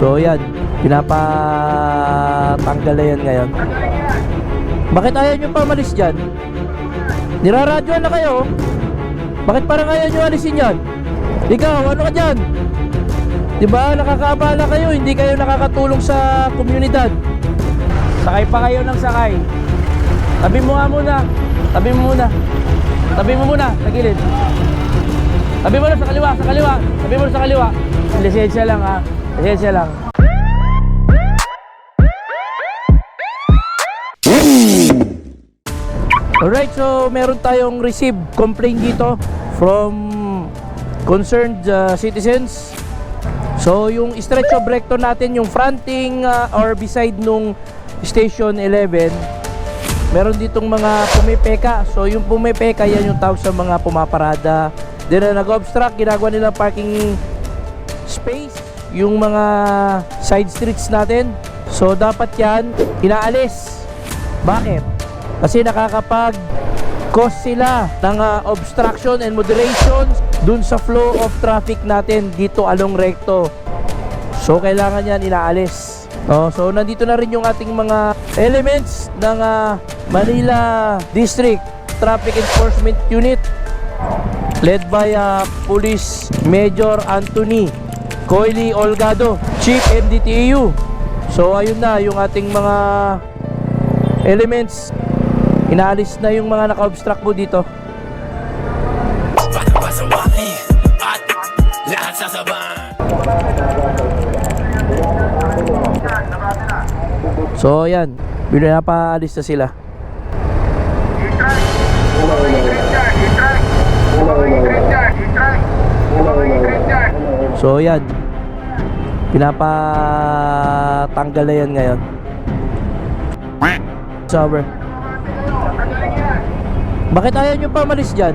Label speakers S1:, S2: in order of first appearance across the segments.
S1: So yan, pinapatanggal na yan ngayon. Bakit ayaw nyo pa malis dyan? Niraradyoan na kayo. Bakit parang ayaw nyo alisin yan? Ikaw, ano ka dyan? Diba, nakakaabala kayo, hindi kayo nakakatulong sa komunidad. Sakay pa kayo ng sakay. Tabi mo nga muna. Tabi mo muna. Tabi mo muna, sa gilid. Tabi mo na sa kaliwa, sa kaliwa. Tabi mo na sa kaliwa. Lisensya lang ha. Lisensya lang. Alright, so meron tayong received complaint dito from concerned citizens. So yung stretch of recto natin, yung fronting or beside nung Station 11, meron ditong mga pumipeka. So yung pumipeka, yan yung tawag sa mga pumaparada. Then nag-obstruct, ginagawa nila parking space yung mga side streets natin. So dapat yan inaalis. Bakit? Kasi nakakapag-cause sila ng obstruction and moderation dun sa flow of traffic natin dito along recto. So kailangan yan inaalis. So nandito na rin yung ating mga elements ng Manila District Traffic Enforcement Unit led by Police Major Anthony Coily Olgado, Chief MDTEU. So ayun na yung ating mga elements. Inaalis na yung mga naka-obstruct po dito. So yan, pinapaalis na sila. So yan, pinapatanggal na yan ngayon. Sober. Bakit ayaw nyo pa malis dyan?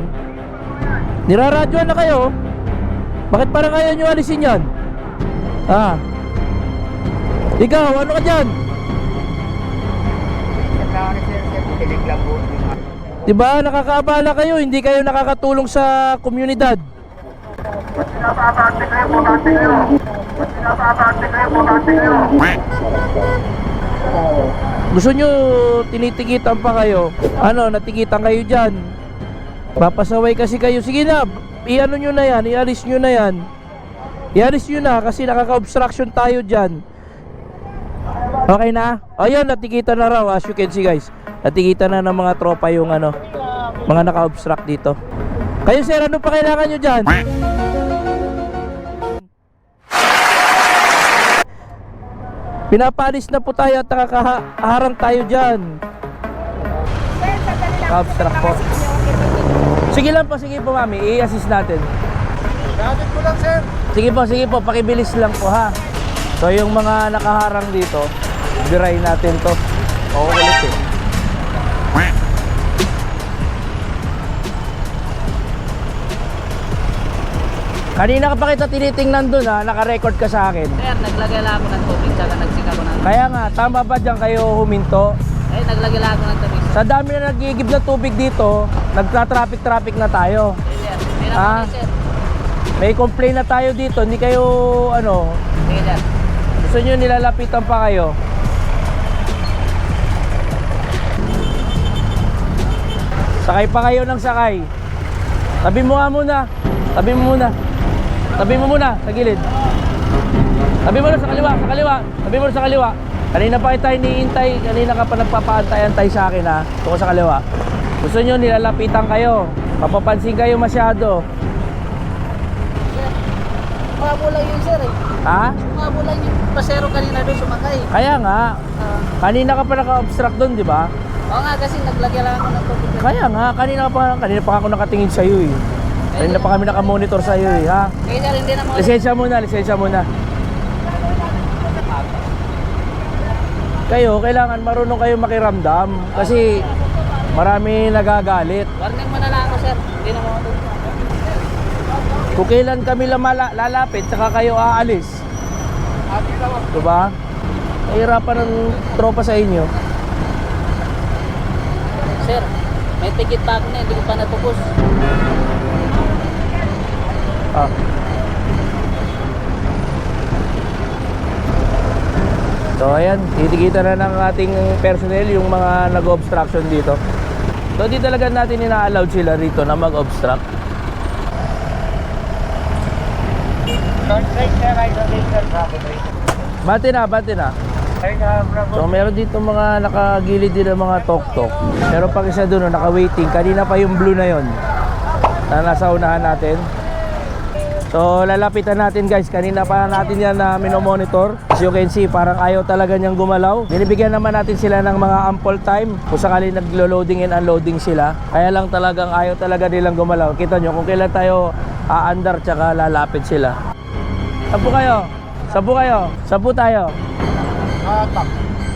S1: Niraradyoan na kayo. Bakit parang ayaw nyo alisin yan? Ikaw, ano ka dyan? Diba, nakakaabala kayo, hindi kayo nakakatulong sa komunidad. Gusto nyo tinitikitan pa kayo? Ano, natikitan kayo dyan? Papasaway kasi kayo. Sige na, iano nyo na yan, ialis nyo na yan. Ialis nyo na kasi nakaka-obstruction tayo dyan. Okay na? Ayun, natikitan na raw. As you can see guys, natikitan na ng mga tropa yung ano, mga naka-obstruct dito. Kayo sir, ano pa kailangan nyo dyan? Pinapalis na po tayo at nakakaharang tayo dyan. Naka-obstruct po. Sige lang po, sige po mami, i-assist natin.
S2: Gadget ko lang sir.
S1: Sige po, pakibilis lang po ha. So yung mga nakaharang dito, biray natin to. Oo, ulit eh. Kanina ka pa kita tinitingnan dun ha, naka-record ka sa akin.
S3: Sir, naglagay lang ako ng tubig, tsaka nagsika ko ng...
S1: Kaya nga, tama ba dyan kayo huminto?
S3: Eh, naglagay lang ako ng tubig.
S1: Sa dami na nagigib na tubig dito, nagtra-traffic na tayo.
S3: Sir, may
S1: Ah?
S3: naman sir.
S1: May complaint na tayo dito, hindi kayo ano,
S3: Sige sir.
S1: gusto nyo nilalapitan pa kayo. Sakay pa kayo ng sakay. Tabi mo nga muna. Tabi mo muna. Tabi mo muna sa gilid. Tabi mo na sa kaliwa, sa kaliwa. Tabi mo na sa kaliwa. Kanina pa kita iniintay, kanina ka pa nagpapaantay-antay sa akin ha. Ito ko sa kaliwa. Gusto nyo nilalapitan kayo. Papapansin kayo masyado.
S3: Umabo lang yun sir eh.
S1: Ha?
S3: Umabo lang yung pasero kanina doon sumakay.
S1: Kaya nga, kanina ka pa naka-obstruct doon, di ba?
S3: Oo nga kasi naglagay lang ako ng tubig.
S1: Kaya nga, kanina pa ako nakatingin sa iyo eh. Kanina pa kami naka-monitor sa iyo eh, ha?
S3: Kaya sir, hindi naman.
S1: Lisensya muna. Kayo, kailangan marunong kayo makiramdam kasi marami nagagalit.
S3: Warning mo na lang ako sir. Hindi naman ako.
S1: Kung kailan kami lalapit, saka kayo aalis. Diba? Nahihirapan ng tropa sa inyo.
S3: Sir, may ticket pa ako na, hindi ko pa natubos.
S1: So ayan, titikita na ng ating personnel yung mga nag-obstruction dito. So di talaga natin ina-allowed sila rito na mag-obstruct. Bati na. So meron dito mga nakagilid din ng mga tok-tok. Pero pag isa doon, naka-waiting. Kanina pa yung blue na yon na nasa unahan natin. So lalapitan natin guys. Kanina pa natin yan na minomonitor. As you can see, parang ayaw talaga niyang gumalaw. Binibigyan naman natin sila ng mga ample time kung sakali naglo-loading and unloading sila. Kaya lang talagang ayaw talaga nilang gumalaw. Kita nyo kung kailan tayo aandar tsaka lalapit sila. Sabu tayo.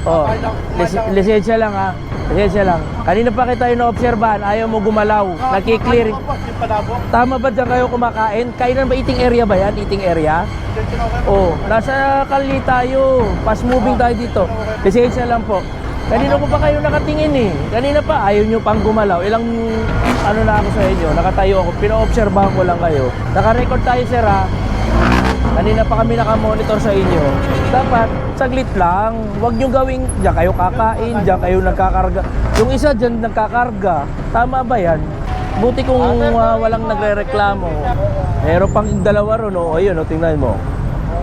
S1: Oh, lisensya lang ha. Lisensya lang. Kanina pa kita ino-obserbahan, ayaw mo gumalaw. Nakiklear. Tama ba dyan kayo kumakain? Kainan ba eating area ba yan? Eating area? Oh, nasa kali tayo. Fast moving tayo dito. Lisensya lang po. Kanina ko pa kayo nakatingin eh. Kanina pa, ayaw nyo pang gumalaw. Ilang ano na ako sa inyo, nakatayo ako. Pino-obserbahan ko lang kayo. Naka-record tayo sir ha. Kanina pa kami nakamonitor sa inyo. Dapat, saglit lang. Huwag nyo gawing, diyan kayo kakain, diyan kayo nagkakarga. Yung isa diyan nagkakarga. Tama ba yan? Buti kung walang nagre-reklamo. Meron pang dalawa ron, oh. Ayun, oh, tingnan mo.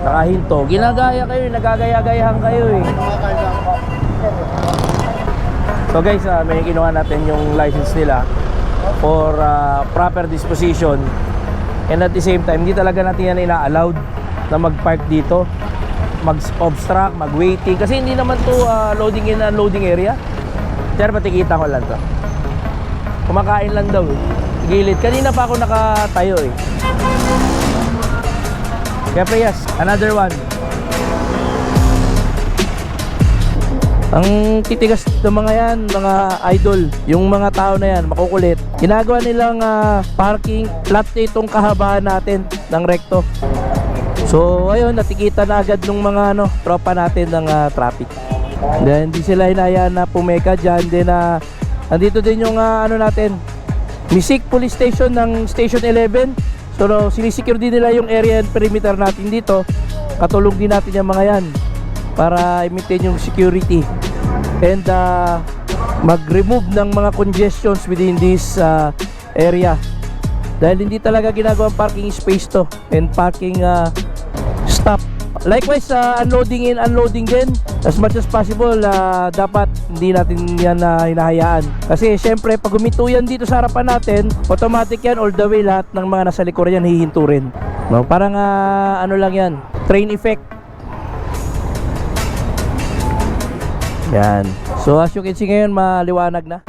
S1: Nakahinto. Ginagaya kayo, nagagaya-gayahan kayo eh. So guys, may kinuha natin yung license nila for proper disposition. And at the same time, hindi talaga natin yan ina-allowed na mag-park dito, mag-obstruct, mag-waiting. Kasi hindi naman to loading in and unloading area. Sir, patikita ko lang to. Kumakain lang daw eh. Gilid. Kanina pa ako nakatayo eh. Kaya yes, another one. Ang titigas ng mga yan, mga idol, yung mga tao na yan, makukulit. Ginagawa nilang parking lot itong kahabaan natin ng rekto. So ayun, natikita na agad ng mga tropa natin ng traffic. Then hindi sila hinayaan na pumeka dyan. Then nandito din yung natin, Misik Police Station ng Station 11. So sinisecure din nila yung area and perimeter natin dito. Katulong din natin yung mga yan para i-maintain yung security and mag-remove ng mga congestions within this area dahil hindi talaga ginagawang parking space to and parking stop. Likewise unloading in, unloading din as much as possible. Dapat hindi natin yan hinahayaan kasi syempre pag huminto yan dito sa harapan natin, automatic yan all the way lahat ng mga nasa likuran yan hihinto rin, no? Parang ano lang yan, train effect. Yan. So as you can see ngayon, maliwanag na.